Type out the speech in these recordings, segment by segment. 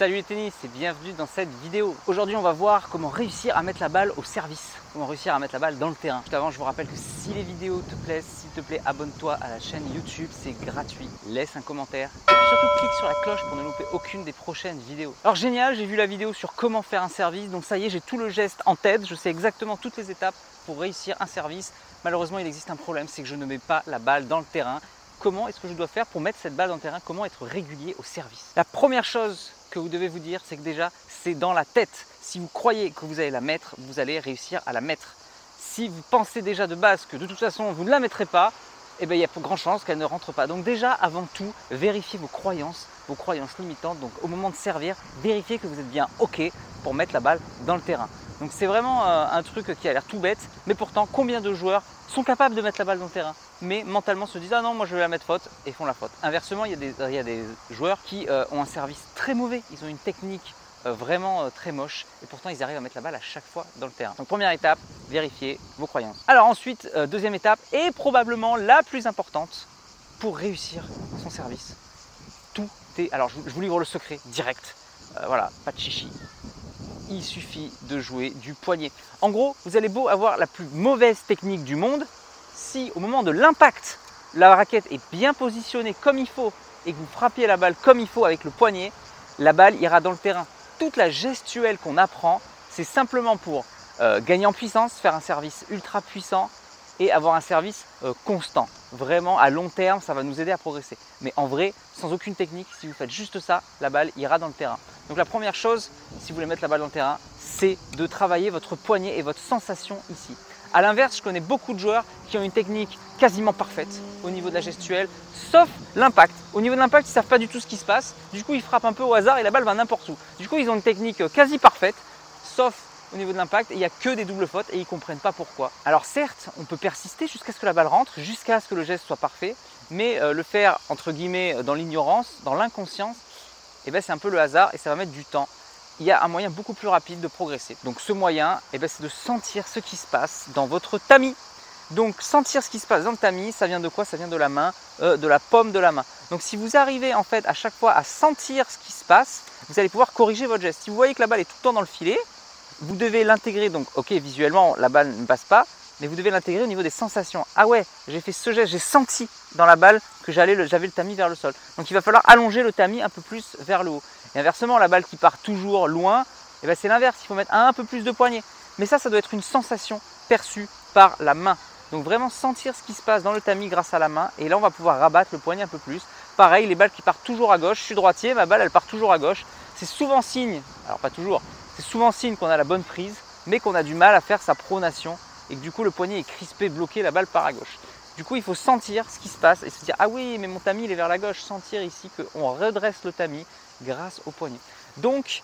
Salut les tennis et bienvenue dans cette vidéo. Aujourd'hui on va voir comment réussir à mettre la balle au service, comment réussir à mettre la balle dans le terrain. Juste avant je vous rappelle que si les vidéos te plaisent, s'il te plaît abonne-toi à la chaîne YouTube, c'est gratuit. Laisse un commentaire et puis surtout clique sur la cloche pour ne louper aucune des prochaines vidéos. Alors génial, j'ai vu la vidéo sur comment faire un service, donc ça y est, j'ai tout le geste en tête, je sais exactement toutes les étapes pour réussir un service. Malheureusement il existe un problème, c'est que je ne mets pas la balle dans le terrain. Comment est-ce que je dois faire pour mettre cette balle dans le terrain? Comment être régulier au service? La première chose que vous devez vous dire, c'est que déjà, c'est dans la tête. Si vous croyez que vous allez la mettre, vous allez réussir à la mettre. Si vous pensez déjà de base que de toute façon, vous ne la mettrez pas, eh bien, il y a de grandes chances qu'elle ne rentre pas. Donc déjà, avant tout, vérifiez vos croyances limitantes. Donc au moment de servir, vérifiez que vous êtes bien OK pour mettre la balle dans le terrain. Donc c'est vraiment un truc qui a l'air tout bête, mais pourtant, combien de joueurs sont capables de mettre la balle dans le terrain, mais mentalement se disent « Ah non, moi je vais la mettre faute » et font la faute. Inversement, il y a des joueurs qui ont un service très mauvais, ils ont une technique vraiment très moche et pourtant ils arrivent à mettre la balle à chaque fois dans le terrain. Donc première étape, vérifiez vos croyances. Alors ensuite, deuxième étape et probablement la plus importante pour réussir son service. Tout est… Alors je vous livre le secret direct, voilà, pas de chichi. Il suffit de jouer du poignet. En gros, vous allez beau avoir la plus mauvaise technique du monde, si au moment de l'impact, la raquette est bien positionnée comme il faut et que vous frappiez la balle comme il faut avec le poignet, la balle ira dans le terrain. Toute la gestuelle qu'on apprend, c'est simplement pour gagner en puissance, faire un service ultra puissant et avoir un service constant. Vraiment, à long terme, ça va nous aider à progresser. Mais en vrai, sans aucune technique, si vous faites juste ça, la balle ira dans le terrain. Donc la première chose, si vous voulez mettre la balle dans le terrain, c'est de travailler votre poignet et votre sensation ici. A l'inverse, je connais beaucoup de joueurs qui ont une technique quasiment parfaite au niveau de la gestuelle, sauf l'impact. Au niveau de l'impact, ils ne savent pas du tout ce qui se passe. Du coup, ils frappent un peu au hasard et la balle va n'importe où. Du coup, ils ont une technique quasi parfaite, sauf au niveau de l'impact, il n'y a que des doubles fautes et ils ne comprennent pas pourquoi. Alors certes, on peut persister jusqu'à ce que la balle rentre, jusqu'à ce que le geste soit parfait, mais le faire entre guillemets dans l'ignorance, dans l'inconscience, eh ben, c'est un peu le hasard et ça va mettre du temps. Il y a un moyen beaucoup plus rapide de progresser. Donc ce moyen, eh ben, c'est de sentir ce qui se passe dans votre tamis. Donc sentir ce qui se passe dans le tamis, ça vient de quoi? Ça vient de la main, de la paume de la main. Donc si vous arrivez en fait à chaque fois à sentir ce qui se passe, vous allez pouvoir corriger votre geste. Si vous voyez que la balle est tout le temps dans le filet, vous devez l'intégrer, donc ok, visuellement la balle ne passe pas, mais vous devez l'intégrer au niveau des sensations. Ah ouais, j'ai fait ce geste, j'ai senti dans la balle que j'avais le tamis vers le sol. Donc il va falloir allonger le tamis un peu plus vers le haut. Et inversement, la balle qui part toujours loin, eh ben c'est l'inverse, il faut mettre un peu plus de poignet. Mais ça doit être une sensation perçue par la main. Donc vraiment sentir ce qui se passe dans le tamis grâce à la main. Et là, on va pouvoir rabattre le poignet un peu plus. Pareil, les balles qui partent toujours à gauche, je suis droitier, ma balle elle part toujours à gauche. C'est souvent signe, alors pas toujours, c'est souvent signe qu'on a la bonne prise, mais qu'on a du mal à faire sa pronation et que du coup le poignet est crispé, bloqué, la balle part à gauche. Du coup, il faut sentir ce qui se passe et se dire « Ah oui, mais mon tamis il est vers la gauche », sentir ici qu'on redresse le tamis grâce au poignet. Donc,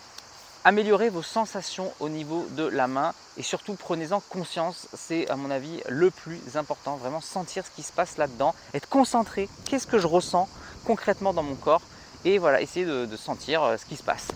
améliorez vos sensations au niveau de la main et surtout prenez-en conscience, c'est à mon avis le plus important, vraiment sentir ce qui se passe là-dedans, être concentré, qu'est-ce que je ressens concrètement dans mon corps et voilà, essayer de sentir ce qui se passe.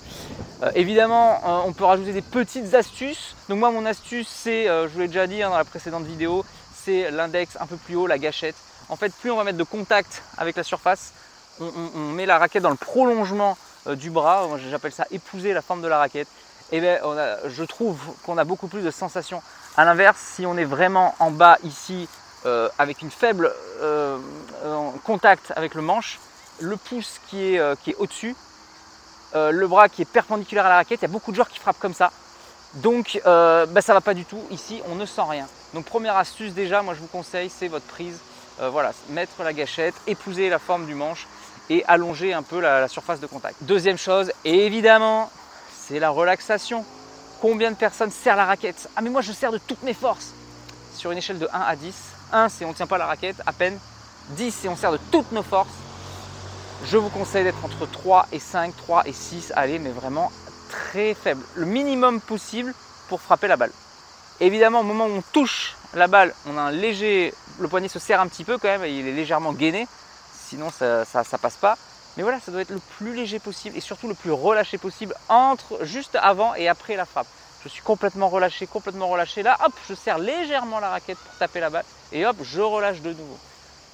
Évidemment, on peut rajouter des petites astuces. Donc moi, mon astuce, c'est, je vous l'ai déjà dit dans la précédente vidéo, c'est l'index un peu plus haut, la gâchette. En fait, plus on va mettre de contact avec la surface, on met la raquette dans le prolongement du bras, j'appelle ça épouser la forme de la raquette. Et bien, je trouve qu'on a beaucoup plus de sensations. A l'inverse, si on est vraiment en bas ici, avec une faible contact avec le manche, le pouce qui est au-dessus, le bras qui est perpendiculaire à la raquette, il y a beaucoup de joueurs qui frappent comme ça. Donc ça ne va pas du tout, ici on ne sent rien. Donc première astuce déjà, moi je vous conseille, c'est votre prise. Voilà, mettre la gâchette, épouser la forme du manche et allonger un peu la surface de contact. Deuxième chose, évidemment, c'est la relaxation. Combien de personnes serrent la raquette? Ah mais moi je serre de toutes mes forces. Sur une échelle de 1 à 10, 1 c'est on ne tient pas la raquette à peine, 10 c'est on serre de toutes nos forces. Je vous conseille d'être entre 3 et 5, 3 et 6, allez, mais vraiment très faible. Le minimum possible pour frapper la balle. Évidemment, au moment où on touche la balle, on a le poignet se serre un petit peu quand même, il est légèrement gainé, sinon ça passe pas. Mais voilà, ça doit être le plus léger possible et surtout le plus relâché possible juste avant et après la frappe. Je suis complètement relâché. Là, hop, je serre légèrement la raquette pour taper la balle et hop, je relâche de nouveau.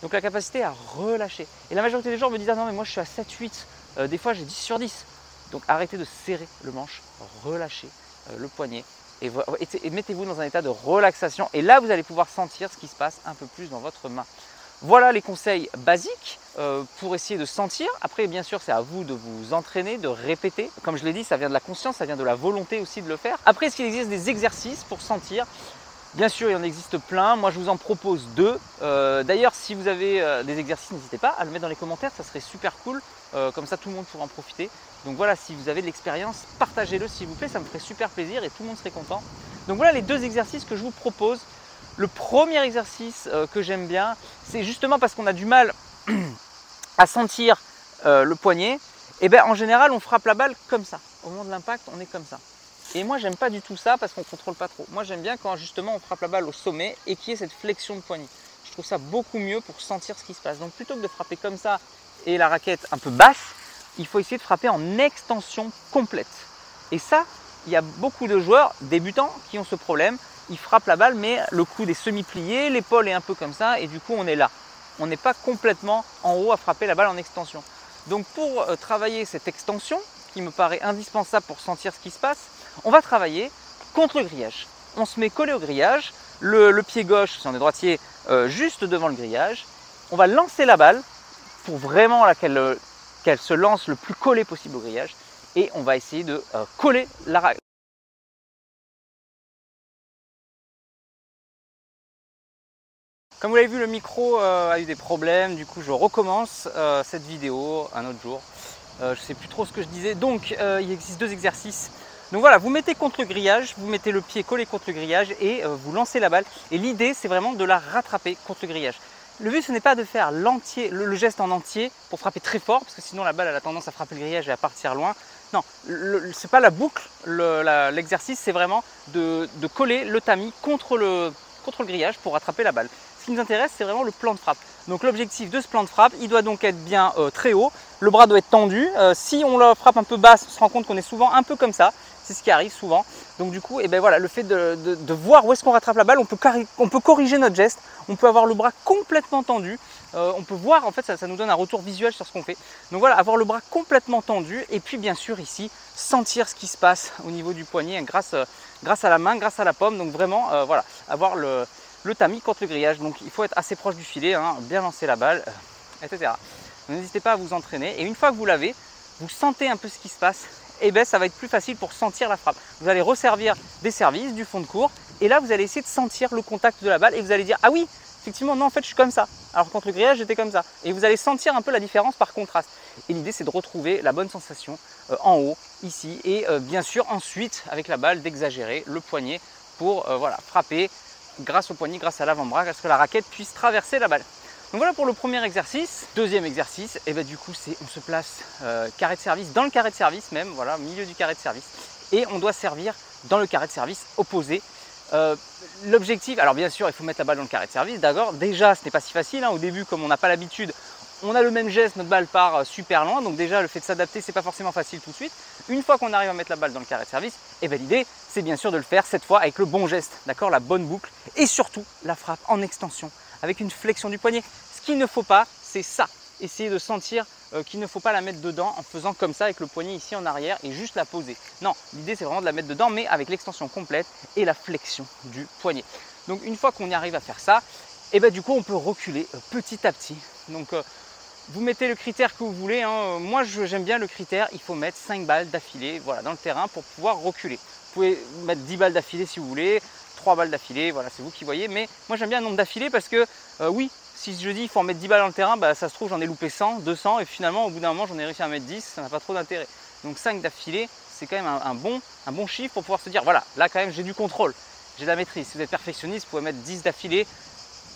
Donc la capacité à relâcher. Et la majorité des gens me disent « Ah non mais moi je suis à 7-8, des fois j'ai 10 sur 10 ». Donc arrêtez de serrer le manche, relâchez le poignet et mettez-vous dans un état de relaxation. Et là, vous allez pouvoir sentir ce qui se passe un peu plus dans votre main. Voilà les conseils basiques pour essayer de sentir. Après, bien sûr, c'est à vous de vous entraîner, de répéter. Comme je l'ai dit, ça vient de la conscience, ça vient de la volonté aussi de le faire. Après, est-ce qu'il existe des exercices pour sentir? Bien sûr, il y en existe plein. Moi, je vous en propose 2. D'ailleurs, si vous avez des exercices, n'hésitez pas à le mettre dans les commentaires. Ça serait super cool. Comme ça, tout le monde pourra en profiter. Donc voilà, si vous avez de l'expérience, partagez-le s'il vous plaît. Ça me ferait super plaisir et tout le monde serait content. Donc voilà les 2 exercices que je vous propose. Le premier exercice que j'aime bien, c'est justement parce qu'on a du mal à sentir le poignet. Et bien, en général, on frappe la balle comme ça. Au moment de l'impact, on est comme ça. Et moi, j'aime pas du tout ça parce qu'on ne contrôle pas trop. Moi, j'aime bien quand justement on frappe la balle au sommet et qu'il y ait cette flexion de poignet. Je trouve ça beaucoup mieux pour sentir ce qui se passe. Donc plutôt que de frapper comme ça et la raquette un peu basse, il faut essayer de frapper en extension complète. Et ça, il y a beaucoup de joueurs débutants qui ont ce problème. Ils frappent la balle, mais le coude est semi-plié, l'épaule est un peu comme ça et du coup, on est là. On n'est pas complètement en haut à frapper la balle en extension. Donc pour travailler cette extension, qui me paraît indispensable pour sentir ce qui se passe, on va travailler contre le grillage. On se met collé au grillage, le pied gauche, si on est droitier, juste devant le grillage. On va lancer la balle pour vraiment qu'elle se lance le plus collé possible au grillage. Et on va essayer de coller la raquette. Comme vous l'avez vu, le micro a eu des problèmes, du coup je recommence cette vidéo un autre jour. Je ne sais plus trop ce que je disais. Donc il existe 2 exercices. Donc voilà, vous mettez contre le grillage, vous mettez le pied collé contre le grillage et vous lancez la balle. Et l'idée, c'est vraiment de la rattraper contre le grillage. Le but, ce n'est pas de faire le geste en entier pour frapper très fort, parce que sinon la balle elle a tendance à frapper le grillage et à partir loin. Non, ce n'est pas la boucle, l'exercice, c'est vraiment de coller le tamis contre le grillage pour rattraper la balle. Ce qui nous intéresse, c'est vraiment le plan de frappe. Donc l'objectif de ce plan de frappe, il doit donc être bien très haut. Le bras doit être tendu. Si on le frappe un peu basse, on se rend compte qu'on est souvent un peu comme ça. C'est ce qui arrive souvent. Donc du coup, voilà, le fait de voir où est-ce qu'on rattrape la balle, on peut corriger notre geste. On peut avoir le bras complètement tendu. On peut voir, en fait, ça nous donne un retour visuel sur ce qu'on fait. Donc voilà, avoir le bras complètement tendu. Et puis bien sûr ici, sentir ce qui se passe au niveau du poignet grâce à la main, grâce à la paume. Donc vraiment, voilà, avoir le tamis contre le grillage. Donc il faut être assez proche du filet, hein, bien lancer la balle, etc. N'hésitez pas à vous entraîner. Et une fois que vous l'avez, vous sentez un peu ce qui se passe. Et bien ça va être plus facile pour sentir la frappe. Vous allez resservir des services, du fond de cours. Et là, vous allez essayer de sentir le contact de la balle. Et vous allez dire, ah oui, effectivement, non, en fait, je suis comme ça. Alors contre le grillage, j'étais comme ça. Et vous allez sentir un peu la différence par contraste. Et l'idée, c'est de retrouver la bonne sensation en haut, ici. Et bien sûr, ensuite, avec la balle, d'exagérer le poignet pour voilà, frapper grâce au poignet, grâce à l'avant-bras, parce que la raquette puisse traverser la balle. Donc voilà pour le premier exercice. Deuxième exercice, et ben du coup, on se place carré de service, dans le carré de service même, voilà, au milieu du carré de service. Et on doit servir dans le carré de service opposé. L'objectif, alors bien sûr, il faut mettre la balle dans le carré de service, d'accord. Déjà, ce n'est pas si facile, hein. Au début, comme on n'a pas l'habitude, on a le même geste, notre balle part super loin. Donc déjà, le fait de s'adapter, c'est pas forcément facile tout de suite. Une fois qu'on arrive à mettre la balle dans le carré de service, et ben l'idée, c'est bien sûr de le faire cette fois avec le bon geste, d'accord, la bonne boucle. Et surtout, la frappe en extension, avec une flexion du poignet. Ce qu'il ne faut pas, c'est ça. Essayer de sentir qu'il ne faut pas la mettre dedans en faisant comme ça avec le poignet ici en arrière et juste la poser. Non, l'idée c'est vraiment de la mettre dedans mais avec l'extension complète et la flexion du poignet. Donc une fois qu'on y arrive à faire ça, et ben du coup on peut reculer petit à petit. Donc vous mettez le critère que vous voulez, hein. Moi j'aime bien le critère, il faut mettre 5 balles d'affilée, voilà, dans le terrain pour pouvoir reculer. Vous pouvez mettre 10 balles d'affilée si vous voulez, 3 balles d'affilée, voilà, c'est vous qui voyez. Mais moi j'aime bien un nombre d'affilée parce que oui, si je dis il faut en mettre 10 balles dans le terrain, bah, ça se trouve j'en ai loupé 100, 200 et finalement au bout d'un moment j'en ai réussi à mettre 10, ça n'a pas trop d'intérêt. Donc 5 d'affilée, c'est quand même un bon chiffre pour pouvoir se dire voilà, là quand même j'ai du contrôle, j'ai de la maîtrise. Si vous êtes perfectionniste, vous pouvez mettre 10 d'affilée.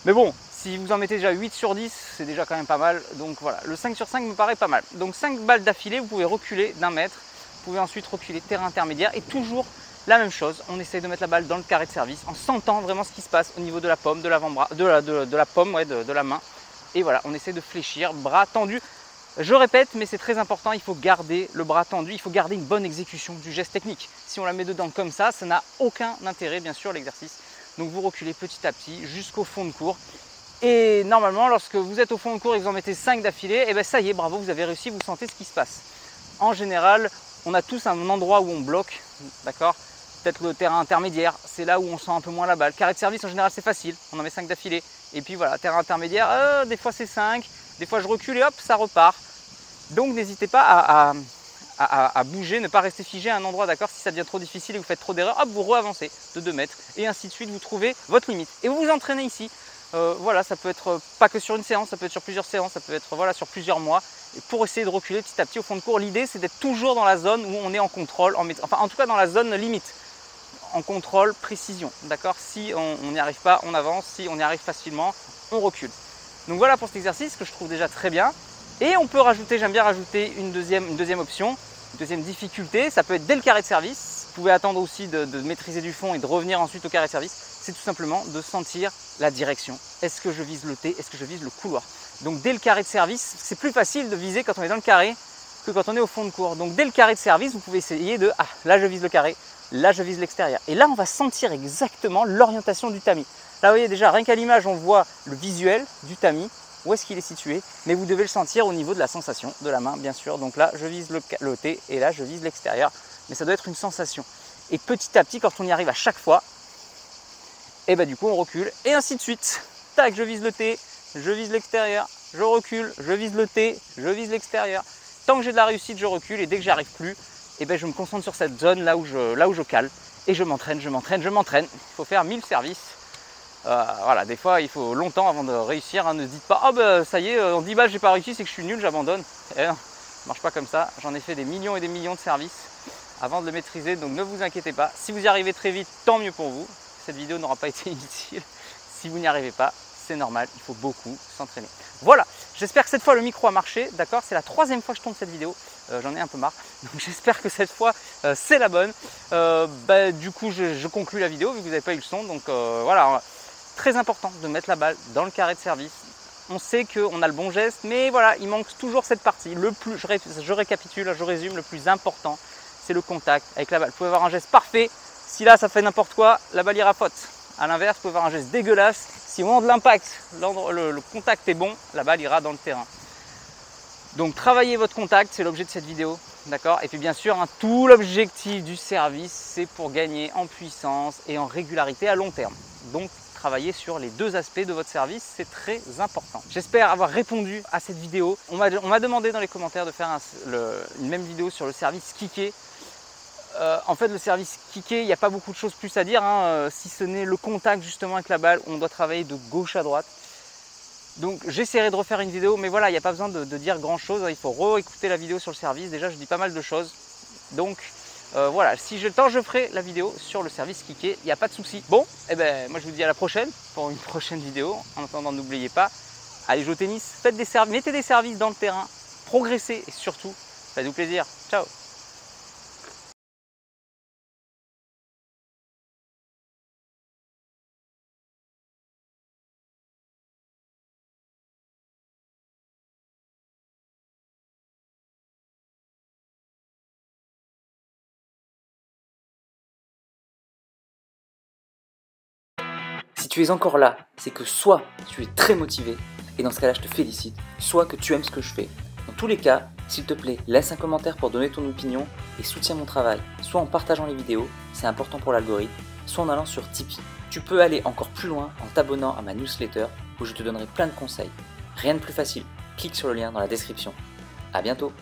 Mais bon, si vous en mettez déjà 8 sur 10, c'est déjà quand même pas mal. Donc voilà, le 5 sur 5 me paraît pas mal. Donc 5 balles d'affilée, vous pouvez reculer d'1 mètre. Vous pouvez ensuite reculer terrain intermédiaire et toujours la même chose. On essaye de mettre la balle dans le carré de service en sentant vraiment ce qui se passe au niveau de la paume, de l'avant-bras, de la paume, ouais, de la main. Et voilà, on essaie de fléchir, bras tendus. Je répète, mais c'est très important, il faut garder le bras tendu, il faut garder une bonne exécution du geste technique. Si on la met dedans comme ça n'a aucun intérêt, bien sûr, l'exercice. Donc vous reculez petit à petit jusqu'au fond de cours. Et normalement, lorsque vous êtes au fond de cours et que vous en mettez 5 d'affilée, et bien ça y est, bravo, vous avez réussi, vous sentez ce qui se passe. En général, on a tous un endroit où on bloque, d'accord? Peut-être le terrain intermédiaire, c'est là où on sent un peu moins la balle. Carré de service, en général, c'est facile, on en met 5 d'affilée. Et puis voilà, terrain intermédiaire, des fois c'est 5, des fois je recule et hop, ça repart. Donc n'hésitez pas à bouger, ne pas rester figé à un endroit, d'accord? Si ça devient trop difficile et vous faites trop d'erreurs, hop, vous re-avancez de 2 mètres. Et ainsi de suite, vous trouvez votre limite. Et vous vous entraînez ici. Voilà, ça peut être pas que sur une séance, ça peut être sur plusieurs séances, ça peut être voilà, sur plusieurs mois. Et pour essayer de reculer petit à petit au fond de cours, l'idée c'est d'être toujours dans la zone où on est en contrôle, enfin en tout cas dans la zone limite, en contrôle, précision, d'accord? Si on n'y arrive pas, on avance, si on y arrive facilement, on recule. Donc voilà pour cet exercice que je trouve déjà très bien. Et on peut rajouter, j'aime bien rajouter une deuxième option, une deuxième difficulté, ça peut être dès le carré de service. Vous pouvez attendre aussi de maîtriser du fond et de revenir ensuite au carré de service. C'est tout simplement de sentir la direction. Est-ce que je vise le T? Est-ce que je vise le couloir? Donc dès le carré de service, c'est plus facile de viser quand on est dans le carré que quand on est au fond de cours. Donc dès le carré de service, vous pouvez essayer de, ah là je vise le carré, là je vise l'extérieur. Et là on va sentir exactement l'orientation du tamis. Là vous voyez déjà, rien qu'à l'image, on voit le visuel du tamis, où est-ce qu'il est situé, mais vous devez le sentir au niveau de la sensation de la main, bien sûr. Donc là je vise le T et là je vise l'extérieur, mais ça doit être une sensation. Et petit à petit, quand on y arrive à chaque fois, et bah du coup on recule et ainsi de suite. Tac, je vise le T, je vise l'extérieur, je recule, je vise le T, je vise l'extérieur. Tant que j'ai de la réussite, je recule et dès que j'y arrive plus, et ben je me concentre sur cette zone là où je cale et je m'entraîne, je m'entraîne, je m'entraîne. Il faut faire 1000 services. Voilà, des fois il faut longtemps avant de réussir. Hein. Ne dites pas, oh bah ça y est, en 10 balles j'ai pas réussi, c'est que je suis nul, j'abandonne. Eh non, ça marche pas comme ça. J'en ai fait des millions et des millions de services avant de le maîtriser, donc ne vous inquiétez pas. Si vous y arrivez très vite, tant mieux pour vous. Cette vidéo n'aura pas été inutile. Si vous n'y arrivez pas, c'est normal, il faut beaucoup s'entraîner. Voilà, j'espère que cette fois le micro a marché, d'accord? C'est la 3e fois que je tourne cette vidéo, j'en ai un peu marre. Donc j'espère que cette fois c'est la bonne. Du coup je conclue la vidéo vu que vous n'avez pas eu le son. Donc voilà, très important de mettre la balle dans le carré de service. On sait qu'on a le bon geste, mais voilà, il manque toujours cette partie. Je récapitule, je résume, le plus important, c'est le contact avec la balle. Vous pouvez avoir un geste parfait, si là ça fait n'importe quoi, la balle ira faute. A l'inverse, vous pouvez avoir un geste dégueulasse, si au moment de l'impact, le contact est bon, la balle ira dans le terrain. Donc travaillez votre contact, c'est l'objet de cette vidéo, d'accord? Et puis bien sûr, hein, tout l'objectif du service, c'est pour gagner en puissance et en régularité à long terme. Donc travaillez sur les 2 aspects de votre service, c'est très important. J'espère avoir répondu à cette vidéo. On m'a demandé dans les commentaires de faire une même vidéo sur le service kické. En fait, le service kické, il n'y a pas beaucoup de choses plus à dire, hein, si ce n'est le contact justement avec la balle. On doit travailler de gauche à droite. Donc j'essaierai de refaire une vidéo, mais voilà, il n'y a pas besoin de dire grand chose. Il faut réécouter la vidéo sur le service. Déjà, je dis pas mal de choses. Donc voilà, si j'ai le temps, je ferai la vidéo sur le service kické. Il n'y a pas de souci. Bon, et ben moi je vous dis à la prochaine pour une prochaine vidéo. En attendant, n'oubliez pas, allez jouer au tennis, mettez des services dans le terrain, progressez et surtout, faites-vous plaisir. Ciao. Si tu es encore là, c'est que soit tu es très motivé, et dans ce cas-là je te félicite, soit que tu aimes ce que je fais. Dans tous les cas, s'il te plaît, laisse un commentaire pour donner ton opinion et soutiens mon travail, soit en partageant les vidéos, c'est important pour l'algorithme, soit en allant sur Tipeee. Tu peux aller encore plus loin en t'abonnant à ma newsletter où je te donnerai plein de conseils. Rien de plus facile, clique sur le lien dans la description. À bientôt.